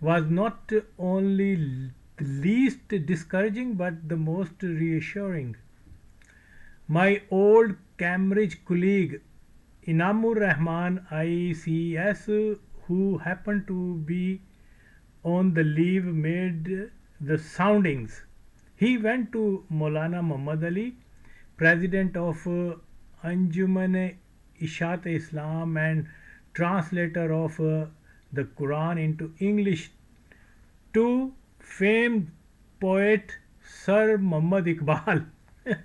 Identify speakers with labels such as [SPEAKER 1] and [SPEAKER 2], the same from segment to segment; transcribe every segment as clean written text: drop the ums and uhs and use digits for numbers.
[SPEAKER 1] was not only the least discouraging but the most reassuring. My old Cambridge colleague Inamur Rahman ICS, who happened to be on the leave, made the soundings. He went to Maulana Muhammad Ali, president of Anjuman Ishat Islam and translator of the Quran into English, to famed poet Sir Muhammad Iqbal.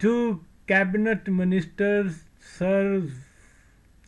[SPEAKER 1] To cabinet ministers Sir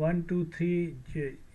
[SPEAKER 1] 1 2 3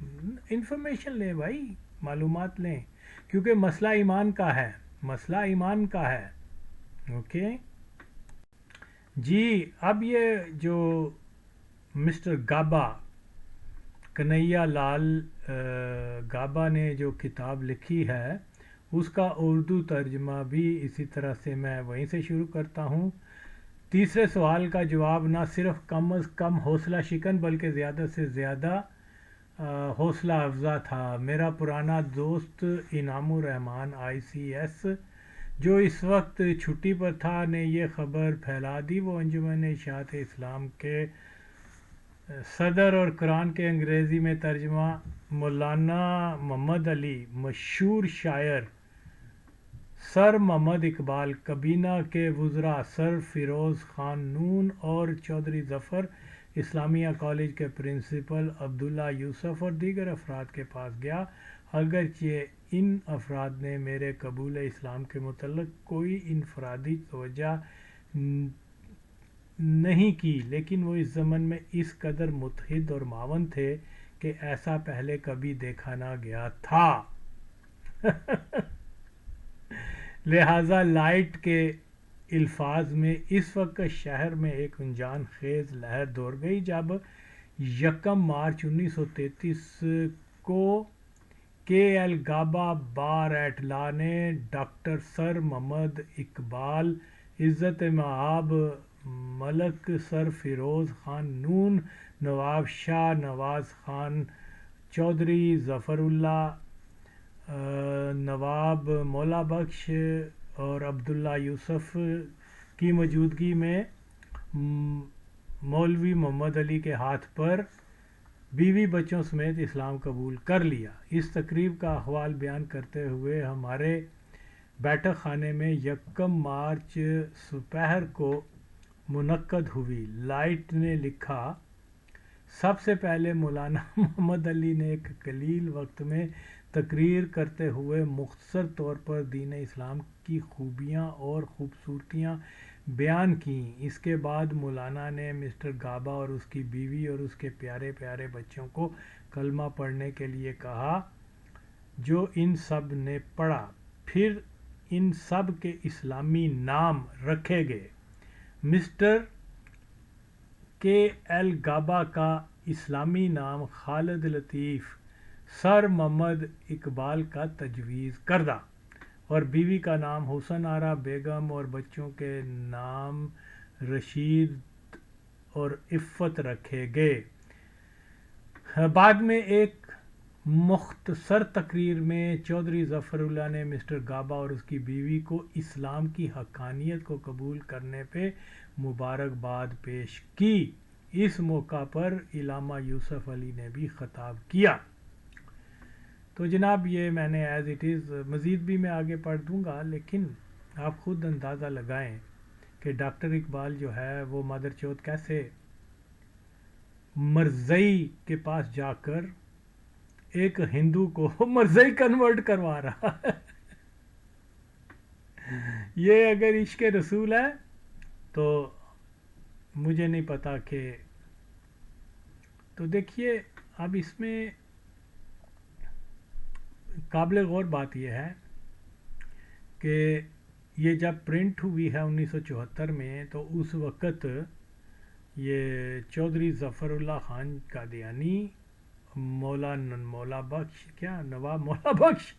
[SPEAKER 1] information لیں بھائی، معلومات لیں، کیونکہ مسئلہ ایمان کا ہے، مسئلہ ایمان کا ہے. اوکے جی. اب یہ جو مسٹر گابا، کنہیا لال گابا نے جو کتاب لکھی ہے اس کا اردو ترجمہ بھی اسی طرح سے میں وہیں سے شروع کرتا ہوں. تیسرے سوال کا جواب نہ صرف کم از کم حوصلہ شکن بلکہ زیادہ سے زیادہ حوصلہ افزا تھا. میرا پرانا دوست انعام الرحمن ICS جو اس وقت چھٹی پر تھا نے یہ خبر پھیلا دی. وہ انجمن اشاعت اسلام کے صدر اور قرآن کے انگریزی میں ترجمہ مولانا محمد علی، مشہور شاعر سر محمد اقبال، کابینہ کے وزراء سر فیروز خان نون اور چودھری ظفر، اسلامیہ کالج کے پرنسپل عبداللہ یوسف اور دیگر افراد کے پاس گیا. اگرچہ ان افراد نے میرے قبول اسلام کے متعلق کوئی انفرادی توجہ نہیں کی، لیکن وہ اس زمن میں اس قدر متحد اور معاون تھے کہ ایسا پہلے کبھی دیکھا نہ گیا تھا. لہٰذا لائٹ کے الفاظ میں اس وقت شہر میں ایک انجان خیز لہر دوڑ گئی جب 1 مارچ 1933 کو KL Gaba bar at law نے ڈاکٹر سر محمد اقبال، عزت مآب ملک سر فیروز خان نون، نواب شاہ نواز خان چودھری ظفر اللہ، نواب مولا بخش اور عبداللہ یوسف کی موجودگی میں مولوی محمد علی کے ہاتھ پر بیوی بچوں سمیت اسلام قبول کر لیا. اس تقریب کا احوال بیان کرتے ہوئے ہمارے بیٹھک خانے میں 1 مارچ دوپہر کو منعقد ہوئی. لائٹ نے لکھا، سب سے پہلے مولانا محمد علی نے ایک قلیل وقت میں تقریر کرتے ہوئے مختصر طور پر دین اسلام کی خوبیاں اور خوبصورتیاں بیان کیں. اس کے بعد مولانا نے مسٹر گابا اور اس کی بیوی اور اس کے پیارے پیارے بچوں کو کلمہ پڑھنے کے لیے کہا، جو ان سب نے پڑھا. پھر ان سب کے اسلامی نام رکھے گئے. مسٹر KL گابا کا اسلامی نام خالد لطیف سر محمد اقبال کا تجویز کردہ اور بیوی کا نام حسن آرا بیگم اور بچوں کے نام رشید اور عفت رکھے گئے. بعد میں ایک مختصر تقریر میں چودھری ظفر اللہ نے مسٹر گابا اور اس کی بیوی کو اسلام کی حقانیت کو قبول کرنے پہ مبارکباد پیش کی. اس موقع پر علامہ یوسف علی نے بھی خطاب کیا. تو جناب یہ میں نے ایز اٹ از، مزید بھی میں آگے پڑھ دوں گا، لیکن آپ خود اندازہ لگائیں کہ ڈاکٹر اقبال جو ہے وہ مادر چوت کیسے مرزئی کے پاس جا کر ایک ہندو کو مرزئی کنورٹ کروا رہا ہے. یہ اگر عشق رسول ہے تو مجھے نہیں پتا کہ، تو دیکھیے اب اس میں قابل غور بات یہ ہے کہ یہ جب پرنٹ ہوئی ہے 1974 میں، تو اس وقت یہ چودھری ظفر اللہ خان قادیانی، مولا بخش، کیا نواب مولا بخش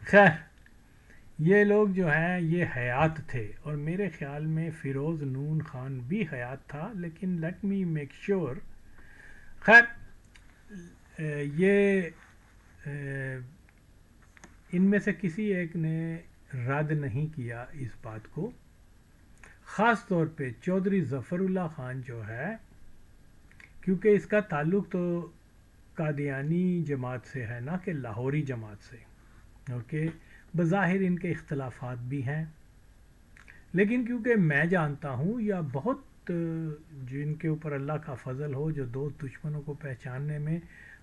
[SPEAKER 1] خیر یہ لوگ جو ہیں یہ حیات تھے، اور میرے خیال میں فیروز نون خان بھی حیات تھا، لیکن لیٹ می میک شیور. خیر یہ ان میں سے کسی ایک نے رد نہیں کیا اس بات کو. خاص طور پہ چودھری ظفر اللہ خان جو ہے، کیونکہ اس کا تعلق تو قادیانی جماعت سے ہے نہ کہ لاہوری جماعت سے. اوکے بظاہر ان کے اختلافات بھی ہیں، لیکن کیونکہ میں جانتا ہوں یا بہت جن کے اوپر اللہ کا فضل ہو، جو دوست دشمنوں کو پہچاننے میں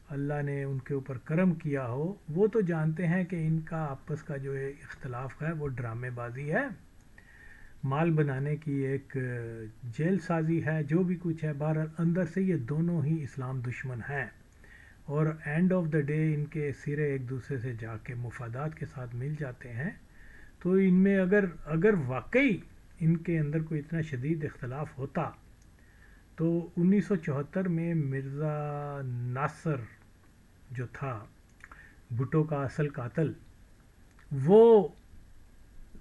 [SPEAKER 1] اللہ نے ان کے اوپر کرم کیا ہو، وہ تو جانتے ہیں کہ ان کا آپس کا جو اختلاف ہے وہ ڈرامے بازی ہے. مال بنانے کی ایک جیل سازی ہے، جو بھی کچھ ہے، بہرحال اندر سے یہ دونوں ہی اسلام دشمن ہیں، اور اینڈ آف دا ڈے ان کے سرے ایک دوسرے سے جا کے مفادات کے ساتھ مل جاتے ہیں. تو ان میں اگر واقعی ان کے اندر کوئی اتنا شدید اختلاف ہوتا تو 1974 میں مرزا ناصر جو تھا بھٹو کا اصل قاتل، وہ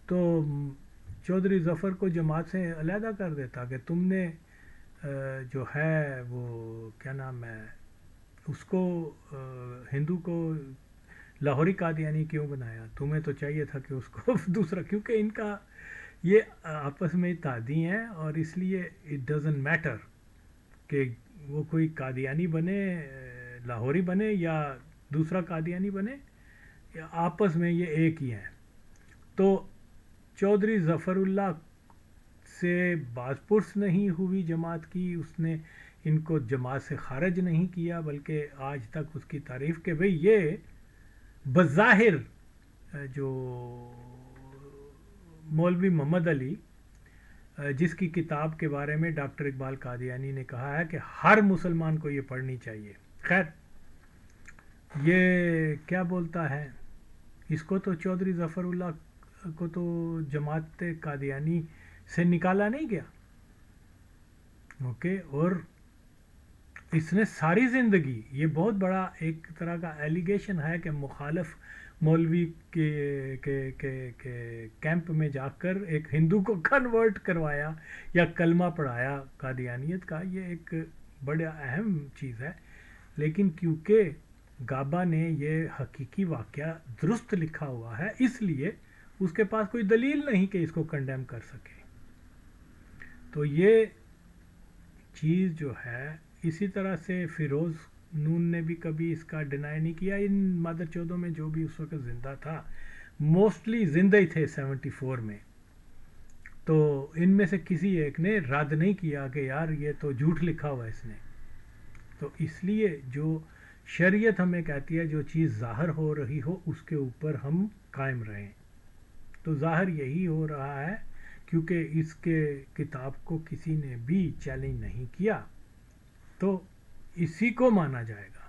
[SPEAKER 1] تو چودھری ظفر کو جماعت سے علیحدہ کر دیتا کہ تم نے جو ہے وہ کیا نام ہے اس کو ہندو کو لاہوری قادیانی کیوں بنایا، تمہیں تو چاہیے تھا کہ اس کو دوسرا، کیونکہ ان کا یہ آپس میں اتحادی ہیں، اور اس لیے اٹ ڈزنٹ میٹر کہ وہ کوئی قادیانی بنے، لاہوری بنے یا دوسرا قادیانی بنے، یا آپس میں یہ ایک ہی ہیں. تو چودھری ظفر اللہ سے باز پرس نہیں ہوئی جماعت کی، اس نے ان کو جماعت سے خارج نہیں کیا، بلکہ آج تک اس کی تعریف کہ بھئی یہ بظاہر جو مولوی محمد علی جس کی کتاب کے بارے میں ڈاکٹر اقبال قادیانی نے کہا ہے کہ ہر مسلمان کو یہ پڑھنی چاہیے، خیر یہ کیا بولتا ہے، اس کو تو چودھری ظفر اللہ کو تو جماعت قادیانی سے نکالا نہیں گیا، اوکے. اور اس نے ساری زندگی، یہ بہت بڑا ایک طرح کا ایلیگیشن ہے کہ مخالف مولوی کے کیمپ میں جا کر ایک ہندو کو کنورٹ کروایا یا کلمہ پڑھایا قادیانیت کا، یہ ایک بڑا اہم چیز ہے. لیکن کیونکہ گابا نے یہ حقیقی واقعہ درست لکھا ہوا ہے، اس لیے اس کے پاس کوئی دلیل نہیں کہ اس کو کنڈیم کر سکے. تو یہ چیز جو ہے، اسی طرح سے فیروز نون نے بھی کبھی اس کا ڈینائی نہیں کیا. ان مادر چودوں میں جو بھی اس وقت زندہ تھا، موسٹلی زندہ ہی تھے 74 میں، تو ان میں سے کسی ایک نے رد نہیں کیا کہ یار یہ تو جھوٹ لکھا ہوا اس نے. تو اس لیے جو شریعت ہمیں کہتی ہے جو چیز ظاہر ہو رہی ہو اس کے اوپر ہم قائم رہیں. تو ظاہر یہی ہو رہا ہے، کیونکہ اس کے کتاب کو کسی نے بھی چیلنج نہیں کیا تو اسی کو مانا جائے گا.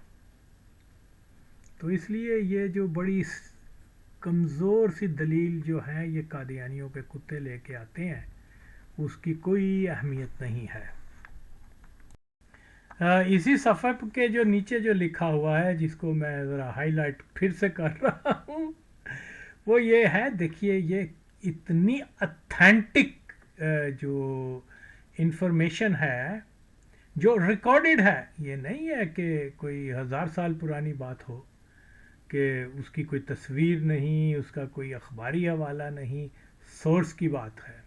[SPEAKER 1] تو اس لیے یہ جو بڑی کمزور سی دلیل جو ہے یہ قادیانیوں کے کتے لے کے آتے ہیں، اس کی کوئی اہمیت نہیں ہے. اسی صفحے کے جو نیچے جو لکھا ہوا ہے، جس کو میں ذرا ہائی لائٹ پھر سے کر رہا ہوں، وہ یہ ہے، دیکھیے یہ اتنی اتھینٹک جو انفارمیشن ہے جو ریکارڈڈ ہے، یہ نہیں ہے کہ کوئی 1000 سال پرانی بات ہو، کہ اس کی کوئی تصویر نہیں، اس کا کوئی اخباری حوالہ نہیں، سورس کی بات ہے.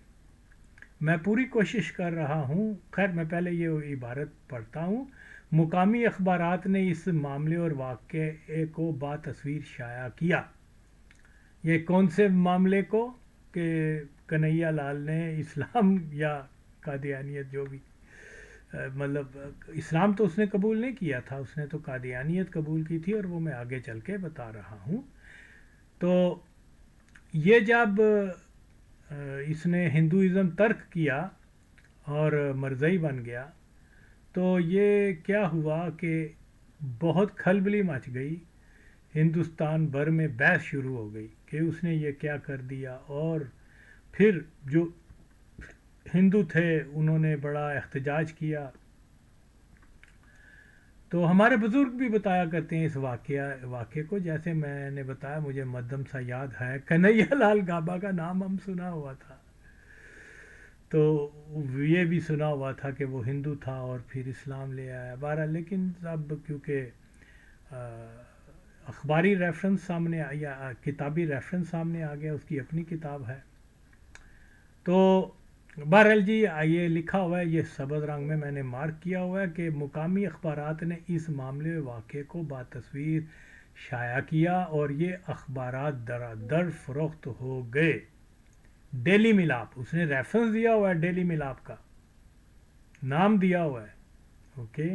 [SPEAKER 1] میں پوری کوشش کر رہا ہوں. خیر میں پہلے یہ عبارت پڑھتا ہوں. مقامی اخبارات نے اس معاملے اور واقعے کو بتصویر شائع کیا. یہ کون سے معاملے کو؟ کہ کنہیا لال نے اسلام یا قادیانیت جو بھی، مطلب اسلام تو اس نے قبول نہیں کیا تھا، اس نے تو قادیانیت قبول کی تھی، اور وہ میں آگے چل کے بتا رہا ہوں. تو یہ جب اس نے ہندوازم ترک کیا اور مرزائی بن گیا، تو یہ کیا ہوا کہ بہت کھلبلی مچ گئی، ہندوستان بھر میں بحث شروع ہو گئی کہ اس نے یہ کیا کر دیا. اور پھر جو ہندو تھے انہوں نے بڑا احتجاج کیا. تو ہمارے بزرگ بھی بتایا کرتے ہیں اس واقعے کو، جیسے میں نے بتایا مجھے مدھم سا یاد ہے، کنہیا لال گابا کا نام ہم سنا ہوا تھا، تو یہ بھی سنا ہوا تھا کہ وہ ہندو تھا اور پھر اسلام لے آیا. بہرحال لیکن اب کیونکہ اخباری ریفرنس سامنے یا کتابی ریفرنس سامنے آ گیا، اس کی اپنی کتاب ہے. تو بہرحال جی یہ لکھا ہوا ہے، یہ سبز رنگ میں نے مارک کیا ہوا ہے کہ مقامی اخبارات نے اس معاملے واقعے کو بتصویر شائع کیا اور یہ اخبارات در فروخت ہو گئے. ڈیلی ملاپ، اس نے ریفرنس دیا ہوا ہے، ڈیلی ملاپ کا نام دیا ہوا ہے، اوکے.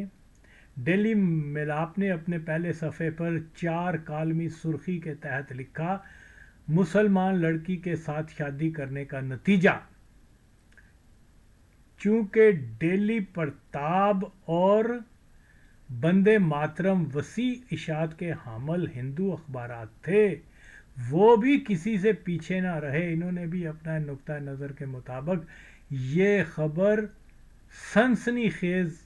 [SPEAKER 1] ڈیلی ملاپ نے اپنے پہلے صفحے پر 4 کالمی سرخی کے تحت لکھا، مسلمان لڑکی کے ساتھ شادی کرنے کا نتیجہ چونکہ ڈیلی پرتاب اور بندے ماترم وسیع اشاعت کے حامل ہندو اخبارات تھے، وہ بھی کسی سے پیچھے نہ رہے۔ انہوں نے بھی اپنا نقطہ نظر کے مطابق یہ خبر سنسنی خیز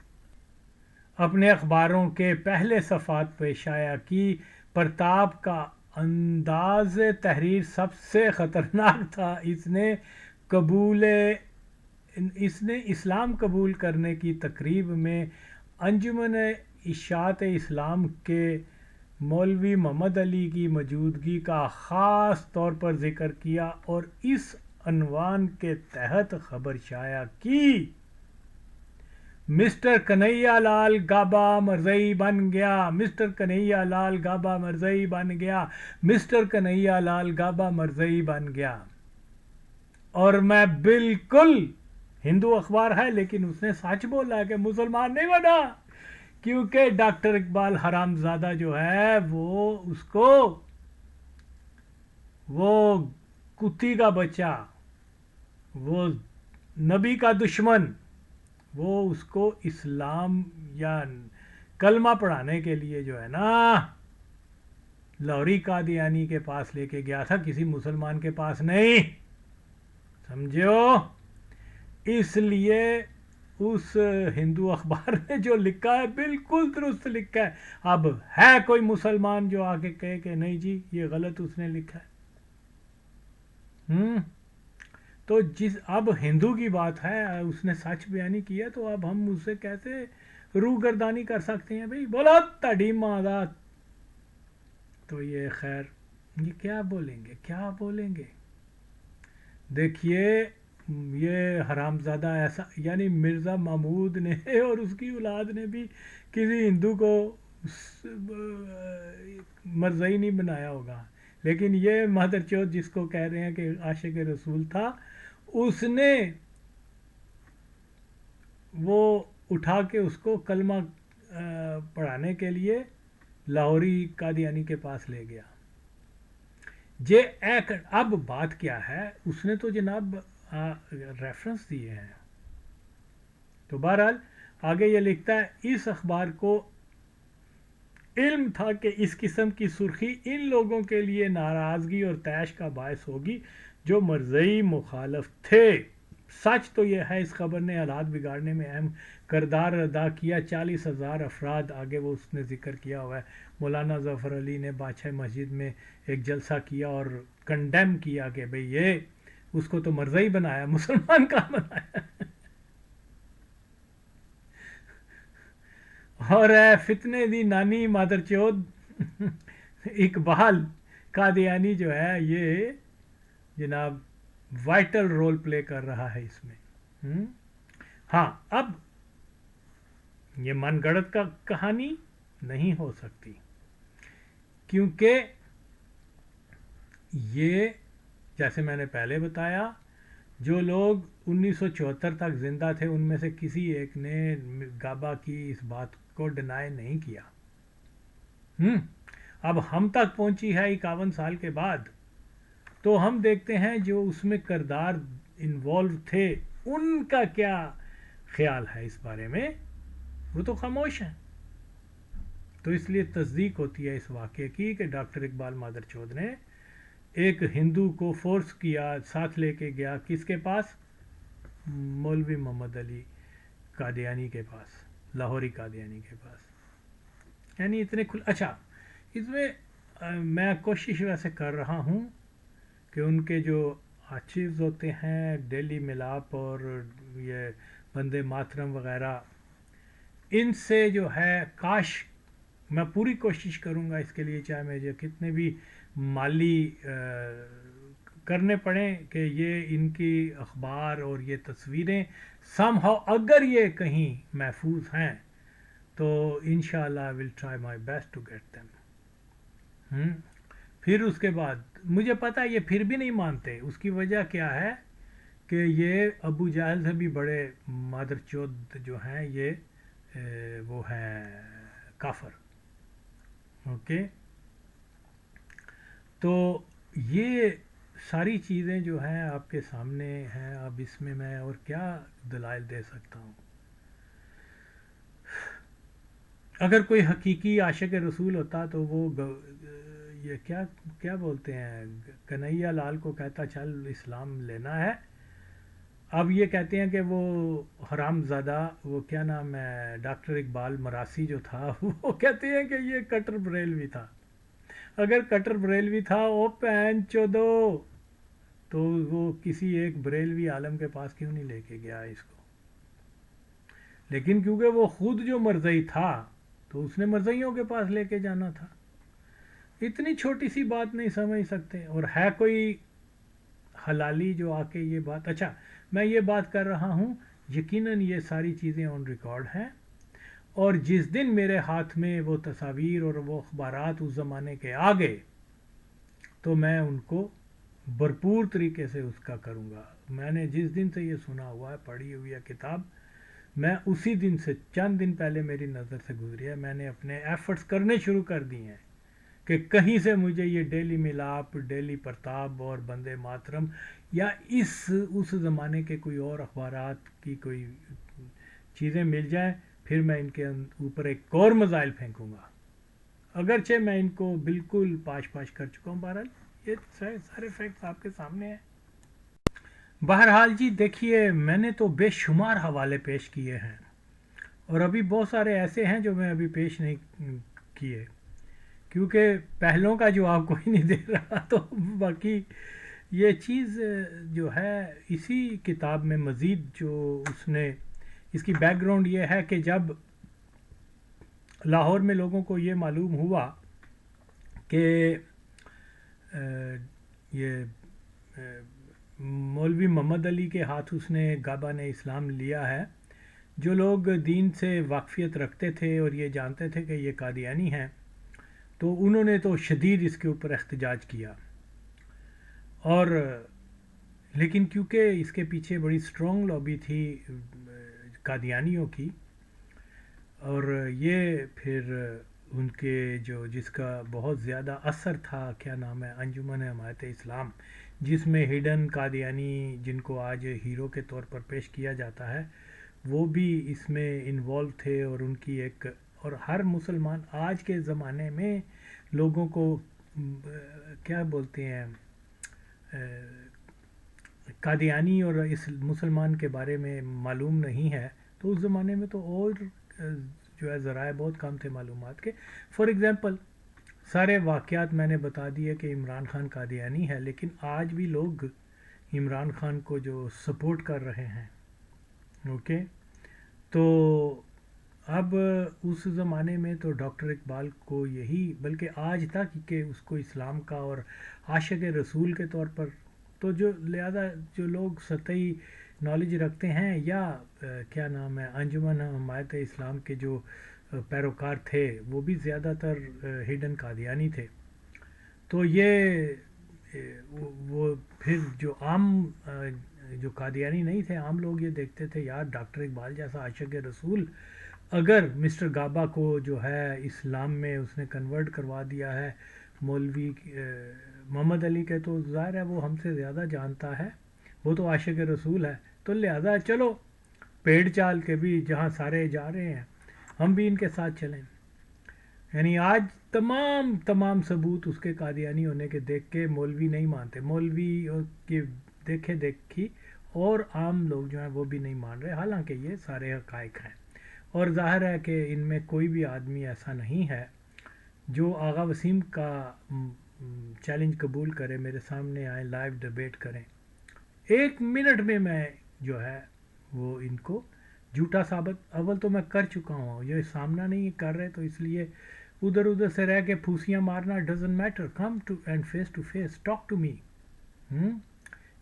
[SPEAKER 1] اپنے اخباروں کے پہلے صفحات پہ شائع کی۔ پرتاپ کا انداز تحریر سب سے خطرناک تھا۔ اس نے اسلام قبول کرنے کی تقریب میں انجمن اشاعت اسلام کے مولوی محمد علی کی موجودگی کا خاص طور پر ذکر کیا اور اس عنوان کے تحت خبر شائع کی: مسٹر کنہیا لال گابا مرزئی بن گیا، مسٹر کنہیا لال گابا مرزئی بن گیا، مسٹر کنہیا لال گابا مرزئی بن گیا۔ اور میں بالکل ہندو اخبار ہے لیکن اس نے سچ بولا کہ مسلمان نہیں بنا، کیونکہ ڈاکٹر اقبال حرام زادہ جو ہے وہ کتی کا بچہ، وہ نبی کا دشمن، وہ اس کو اسلام یا کلمہ پڑھانے کے لیے جو ہے نا لاہوری قادیانی کے پاس لے کے گیا تھا، کسی مسلمان کے پاس نہیں، سمجھو۔ اس لیے اس ہندو اخبار نے جو لکھا ہے بالکل درست لکھا ہے۔ اب ہے کوئی مسلمان جو آ کے کہے کہ نہیں جی یہ غلط اس نے لکھا ہے؟ تو اب ہندو کی بات ہے، اس نے سچ بیانی کیا، تو اب ہم اس سے کیسے روگردانی کر سکتے ہیں بھائی؟ بولا تڈیم آزاد۔ تو یہ خیر یہ کیا بولیں گے؟ دیکھیے یہ حرامزادہ ایسا، یعنی مرزا محمود نے اور اس کی اولاد نے بھی کسی ہندو کو مرزئی نہیں بنایا ہوگا، لیکن یہ مادر چوت جس کو کہہ رہے ہیں کہ عاشق رسول تھا، اس نے وہ اٹھا کے اس کو کلمہ پڑھانے کے لیے لاہوری قادیانی کے پاس لے گیا۔ اب بات کیا ہے، اس نے تو جناب ریفرنس دیے ہیں۔ تو بہرحال آگے یہ لکھتا ہے: اس اخبار کو علم تھا کہ اس قسم کی سرخی ان لوگوں کے لیے ناراضگی اور طیش کا باعث ہوگی جو مرزئی مخالف تھے۔ سچ تو یہ ہے اس خبر نے حالات بگاڑنے میں اہم کردار ادا کیا۔ 40,000 افراد، آگے وہ اس نے ذکر کیا ہوا ہے، مولانا ظفر علی نے بادشاہ مسجد میں ایک جلسہ کیا اور کنڈیم کیا کہ بھئی یہ اس کو تو مرزئی بنایا، مسلمان کہاں بنایا؟ اور فتنے دی نانی مادر چود اقبال قادیانی جو ہے یہ جناب وائٹل رول پلے کر رہا ہے اس میں۔ ہاں اب یہ من گڑت کا کہانی نہیں ہو سکتی، کیونکہ یہ جیسے میں نے پہلے بتایا جو لوگ 1974 تک زندہ تھے ان میں سے کسی ایک نے گابا کی اس بات کو ڈینائی نہیں کیا۔ اب ہم تک پہنچی ہے 51 سال کے بعد، تو ہم دیکھتے ہیں جو اس میں کردار انوالو تھے ان کا کیا خیال ہے اس بارے میں، وہ تو خاموش ہیں۔ تو اس لیے تصدیق ہوتی ہے اس واقعے کی کہ ڈاکٹر اقبال مادر چود نے ایک ہندو کو فورس کیا، ساتھ لے کے گیا کس کے پاس؟ مولوی محمد علی قادیانی کے پاس، لاہوری قادیانی کے پاس۔ یعنی اتنے اچھا اس میں میں کوشش ویسے کر رہا ہوں کہ ان کے جو آرچیوز ہوتے ہیں ڈیلی ملاپ اور یہ بندے ماترم وغیرہ، ان سے جو ہے کاش میں پوری کوشش کروں گا اس کے لیے، چاہے مجھے کتنے بھی مالی کرنے پڑیں، کہ یہ ان کی اخبار اور یہ تصویریں سم ہاؤ اگر یہ کہیں محفوظ ہیں تو انشاءاللہ I will try my best to get them۔ پھر اس کے بعد مجھے پتا یہ پھر بھی نہیں مانتے، اس کی وجہ کیا ہے کہ یہ ابو جہل سے بھی بڑے مادر چود جو ہیں یہ وہ ہیں کافر، اوکے۔ تو یہ ساری چیزیں جو ہیں آپ کے سامنے ہیں. اب اس میں اور کیا دلائل دے سکتا ہوں؟ اگر کوئی حقیقی عاشق رسول ہوتا تو وہ یہ کیا کیا بولتے ہیں، کنہیا لال کو کہتا چل اسلام لینا ہے. اب یہ کہتے ہیں کہ وہ حرام زادہ، وہ کیا نام ہے، ڈاکٹر اقبال مراسی جو تھا وہ کہتے ہیں کہ یہ کٹر بریلوی تھا. اگر کٹر بریلوی تھا او پین چودو، تو وہ کسی ایک بریلوی عالم کے پاس کیوں نہیں لے کے گیا اس کو؟ لیکن کیونکہ وہ خود جو مرزئی تھا تو اس نے مرزئیوں کے پاس لے کے جانا تھا. اتنی چھوٹی سی بات نہیں سمجھ سکتے؟ اور ہے کوئی حلالی جو آ کے یہ بات، اچھا میں یہ بات کر رہا ہوں، یقیناً یہ ساری چیزیں آن ریکارڈ ہیں، اور جس دن میرے ہاتھ میں وہ تصاویر اور وہ اخبارات اس زمانے کے آ گئے تو میں ان کو بھرپور طریقے سے اس کا کروں گا. میں نے جس دن سے یہ سنا ہوا ہے، پڑھی ہوئی ہے کتاب، میں اسی دن سے چند دن پہلے میری نظر سے گزری ہے. میں نے اپنے ایفرٹس کرنے شروع کر دیے ہیں کہ کہیں سے مجھے یہ ڈیلی ملاپ، ڈیلی پرتاب اور بندے ماترم یا اس زمانے کے کوئی اور اخبارات کی کوئی چیزیں مل جائیں، پھر میں ان کے اوپر ایک اور میزائل پھینکوں گا. اگرچہ میں ان کو بالکل پاش کر چکا ہوں. بہرحال یہ سارے فیکٹس آپ کے سامنے ہیں. بہرحال جی دیکھیے، میں نے تو بے شمار حوالے پیش کیے ہیں، اور ابھی بہت سارے ایسے ہیں جو میں ابھی پیش نہیں کیے، کیونکہ پہلوں کا جواب کوئی نہیں دے رہا. تو باقی یہ چیز جو ہے اسی کتاب میں مزید جو اس کی بیک گراؤنڈ یہ ہے کہ جب لاہور میں لوگوں کو یہ معلوم ہوا کہ یہ مولوی محمد علی کے ہاتھ اس نے گابا نے اسلام لیا ہے، جو لوگ دین سے واقفیت رکھتے تھے اور یہ جانتے تھے کہ یہ قادیانی ہیں، تو انہوں نے تو شدید اس کے اوپر احتجاج کیا. اور لیکن کیونکہ اس کے پیچھے بڑی سٹرونگ لابی تھی قادیانیوں کی، اور یہ پھر ان کے جس کا بہت زیادہ اثر تھا، کیا نام ہے، انجمن حمایت اسلام، جس میں ہڈن قادیانی جن کو آج ہیرو کے طور پر پیش کیا جاتا ہے، وہ بھی اس میں انوالو تھے. اور ان کی اور ہر مسلمان آج کے زمانے میں لوگوں کو کیا بولتے ہیں، قادیانی اور اس مسلمان کے بارے میں معلوم نہیں ہے. تو اس زمانے میں تو اور جو ہے ذرائع بہت کم تھے معلومات کے. فار ایگزامپل سارے واقعات میں نے بتا دیے کہ عمران خان قادیانی ہے، لیکن آج بھی لوگ عمران خان کو جو سپورٹ کر رہے ہیں، اوکے. تو اب اس زمانے میں تو ڈاکٹر اقبال کو یہی، بلکہ آج تک کہ اس کو اسلام کا اور عاشق رسول کے طور پر، تو لہذا جو لوگ سطحی نالج رکھتے ہیں یا کیا نام ہے انجمن حمایت اسلام کے جو پیروکار تھے، وہ بھی زیادہ تر ہڈن قادیانی تھے. تو یہ وہ پھر جو عام جو قادیانی نہیں تھے، عام لوگ یہ دیکھتے تھے یار ڈاکٹر اقبال جیسا عاشق رسول اگر مسٹر گابا کو جو ہے اسلام میں اس نے کنورٹ کروا دیا ہے مولوی محمد علی کے، تو ظاہر ہے وہ ہم سے زیادہ جانتا ہے، وہ تو عاشق رسول ہے. تو لہذا چلو پیڑ چال کے بھی جہاں سارے جا رہے ہیں ہم بھی ان کے ساتھ چلیں. یعنی آج تمام ثبوت اس کے قادیانی ہونے کے دیکھ کے مولوی نہیں مانتے، مولوی کے دیکھے دیکھی اور عام لوگ جو ہیں وہ بھی نہیں مان رہے، حالانکہ یہ سارے حقائق ہیں. اور ظاہر ہے کہ ان میں کوئی بھی آدمی ایسا نہیں ہے جو آغا وسیم کا چیلنج قبول کرے، میرے سامنے آئیں، لائیو ڈیبیٹ کریں، 1 منٹ میں جو ہے وہ ان کو جھوٹا ثابت، اول تو میں کر چکا ہوں، یہ سامنا نہیں کر رہے تو اس لیے ادھر سے رہ کے پھوسیاں مارنا doesn't matter. Come to and face to face talk to me.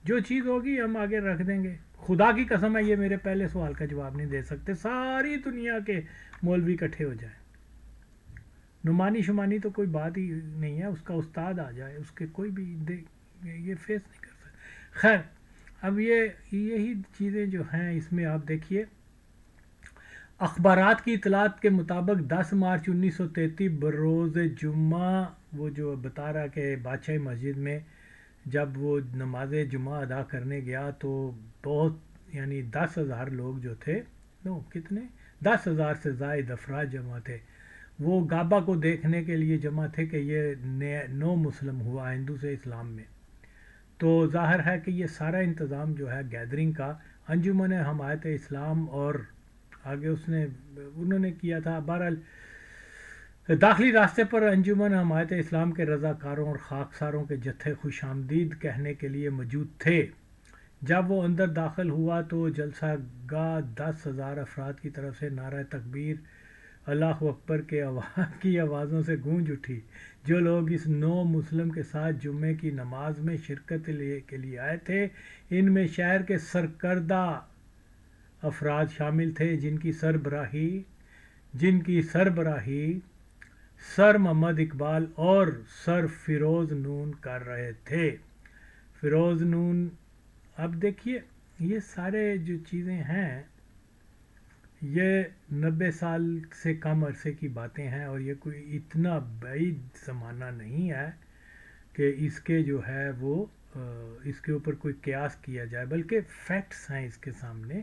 [SPEAKER 1] جو چیز ہوگی ہم آگے رکھ دیں گے. خدا کی قسم ہے یہ میرے پہلے سوال کا جواب نہیں دے سکتے، ساری دنیا کے مولوی اکٹھے ہو جائیں، نعمانی شمانی تو کوئی بات ہی نہیں ہے، اس کا استاد آ جائے، اس کے کوئی بھی یہ فیس نہیں کر سکتے. خیر اب یہی چیزیں جو ہیں اس میں آپ دیکھیے، اخبارات کی اطلاعات کے مطابق 10 مارچ 1933 بروز جمعہ وہ جو بتا رہا کہ بادشاہی مسجد میں جب وہ نماز جمعہ ادا کرنے گیا تو بہت یعنی 10,000 لوگ جو تھے، نو کتنے، 10,000 سے زائد افراد جمع تھے، وہ کعبہ کو دیکھنے کے لیے جمع تھے کہ یہ نو مسلم ہوا ہندو سے اسلام میں۔ تو ظاہر ہے کہ یہ سارا انتظام جو ہے گیدرنگ کا انجمن حمایت اسلام اور آگے انہوں نے کیا تھا۔ بہرحال داخلی راستے پر انجمن حمایت اسلام کے رضاکاروں اور خاکساروں کے جتھے خوش آمدید کہنے کے لیے موجود تھے۔ جب وہ اندر داخل ہوا تو جلسہ گاہ 10,000 افراد کی طرف سے نعرہ تکبیر اللہ اکبر کی آوازوں سے گونج اٹھی۔ جو لوگ اس نو مسلم کے ساتھ جمعے کی نماز میں شرکت کے لیے آئے تھے، ان میں شہر کے سرکردہ افراد شامل تھے جن کی سربراہی سر محمد اقبال اور سر فیروز نون کر رہے تھے۔ فیروز نون، اب دیکھیے یہ سارے جو چیزیں ہیں یہ 90 سال سے کم عرصے کی باتیں ہیں، اور یہ کوئی اتنا بعید زمانہ نہیں ہے کہ اس کے جو ہے وہ اس کے اوپر کوئی قیاس کیا جائے، بلکہ فیکٹس ہیں اس کے سامنے،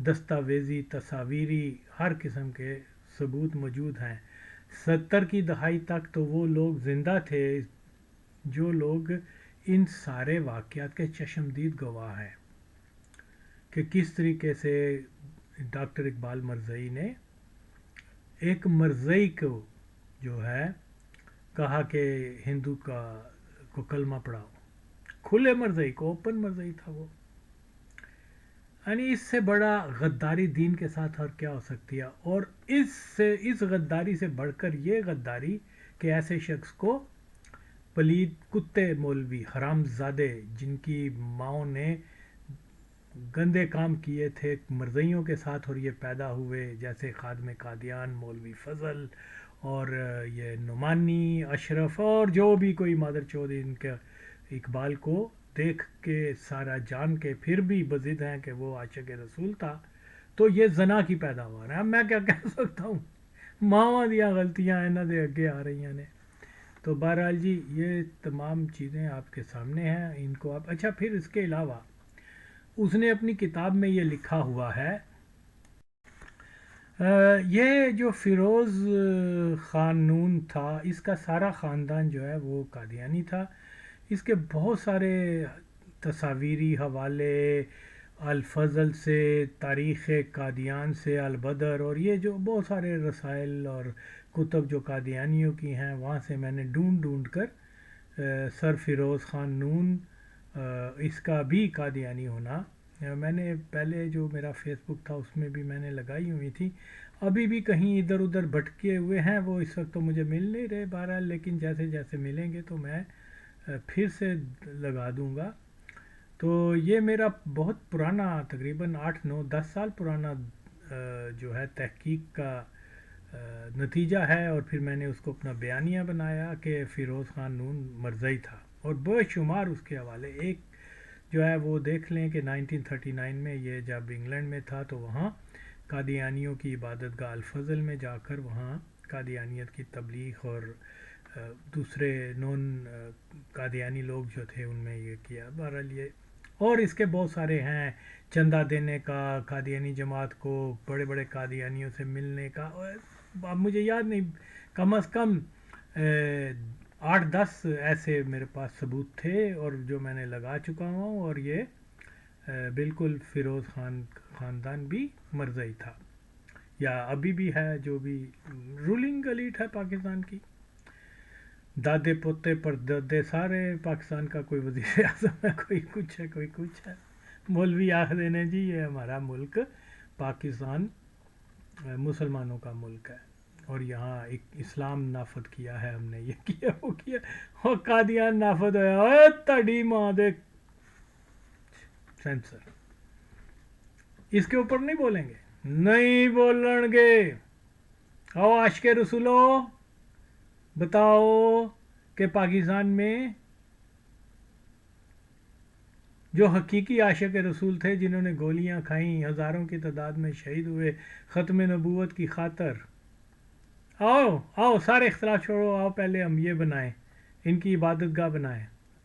[SPEAKER 1] دستاویزی، تصاویری، ہر قسم کے ثبوت موجود ہیں۔ 70 کی دہائی تک تو وہ لوگ زندہ تھے جو لوگ ان سارے واقعات کے چشمدید گواہ ہیں کہ کس طریقے سے ڈاکٹر اقبال مرزائی نے ایک مرزائی کو جو ہے کہا کہ ہندو کو کلمہ پڑھاؤ، کھلے مرزائی کو، اوپن مرزائی تھا وہ۔ یعنی اس سے بڑا غداری دین کے ساتھ اور کیا ہو سکتی ہے؟ اور اس غداری سے بڑھ کر یہ غداری کہ ایسے شخص کو پلید کتے مولوی حرام زادے جن کی ماؤں نے گندے کام کیے تھے مرزائیوں کے ساتھ اور یہ پیدا ہوئے، جیسے خادم قادیان مولوی فضل اور یہ نعمانی اشرف اور جو بھی کوئی مادر چودھ ان کے اقبال کو دیکھ کے سارا جان کے پھر بھی بضد ہیں کہ وہ عاشق رسول تھا، تو یہ زنا کی پیداوار ہے۔ اب میں کیا کہہ سکتا ہوں، ماواں دیاں غلطیاں انہاں دے اگے آ رہی ہیں نے۔ تو بہرحال جی یہ تمام چیزیں آپ کے سامنے ہیں، ان کو آپ اچھا پھر اس کے علاوہ اس نے اپنی کتاب میں یہ لکھا ہوا ہے، یہ جو فیروز خان نون تھا اس کا سارا خاندان جو ہے وہ قادیانی تھا۔ اس کے بہت سارے تصاویری حوالے الفضل سے، تاریخ قادیان سے، البدر اور یہ جو بہت سارے رسائل اور کتب جو قادیانیوں کی ہیں وہاں سے میں نے ڈھونڈ کر سر فیروز خان نون اس کا بھی قادیانی ہونا، میں نے پہلے جو میرا فیس بک تھا اس میں بھی میں نے لگائی ہوئی تھی، ابھی بھی کہیں ادھر ادھر بھٹکے ہوئے ہیں وہ، اس وقت تو مجھے مل نہیں رہے بہرحال، لیکن جیسے جیسے ملیں گے تو میں پھر سے لگا دوں گا۔ تو یہ میرا بہت پرانا تقریباً 8 9 10 سال پرانا جو ہے تحقیق کا نتیجہ ہے، اور پھر میں نے اس کو اپنا بیانیہ بنایا کہ فیروز خان نون مرزائی تھا، اور بے شمار اس کے حوالے، ایک جو ہے وہ دیکھ لیں کہ 1939 میں یہ جب انگلینڈ میں تھا تو وہاں قادیانیوں کی عبادت گاہ الفضل میں جا کر وہاں قادیانیت کی تبلیغ اور دوسرے نون قادیانی لوگ جو تھے ان میں یہ کیا۔ بہرحال یہ اور اس کے بہت سارے ہیں، چندہ دینے کا، قادیانی جماعت کو بڑے بڑے قادیانیوں سے ملنے کا، اب مجھے یاد نہیں، کم از کم 8 10 ایسے میرے پاس ثبوت تھے اور جو میں نے لگا چکا ہوں، اور یہ بالکل فیروز خان خاندان بھی مرزائی تھا یا ابھی بھی ہے، جو بھی رولنگ ایلیٹ ہے پاکستان کی، دادے پوتے پر دادے سارے پاکستان کا، کوئی وزیر اعظم ہے، کوئی کچھ ہے، کوئی کچھ ہے۔ مولوی آخ دینے جی یہ ہمارا ملک پاکستان مسلمانوں کا ملک ہے اور یہاں ایک اسلام نافذ کیا ہے ہم نے، یہ کیا وہ کیا، اور قادیان نافذ ہوا، اے تڑی ماں دے سینسر، اس کے اوپر نہیں بولیں گے، نہیں بولن گے۔ او عاشق رسولو بتاؤ کہ پاکستان میں جو حقیقی عاشق رسول تھے جنہوں نے گولیاں کھائیں، ہزاروں کی تعداد میں شہید ہوئے ختم نبوت کی خاطر، آؤ سارے اختلاف چھوڑو، آؤ پہلے ہم یہ بنائیں، ان کی عبادت گاہ بنائیں،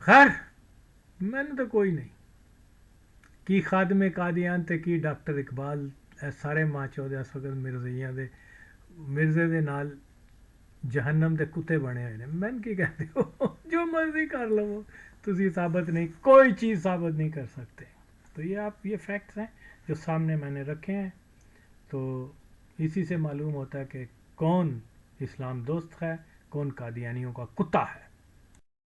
[SPEAKER 1] خیر میں نے تو کوئی نہیں کی خادم قادیان تے کی ڈاکٹر اقبال اے سارے ماں چودے اس وقت مرزائیاں دے مرزے دے نال جہنم دے کتے بنے ہوئے ہیں. میں کی کہتے ہو جو مرضی کر لو تسی ثابت نہیں کوئی چیز ثابت نہیں کر سکتے. تو یہ فیکٹس ہیں جو سامنے میں نے رکھے ہیں. تو اسی سے معلوم ہوتا ہے کہ کون اسلام دوست ہے کون قادیانیوں کا کتا ہے.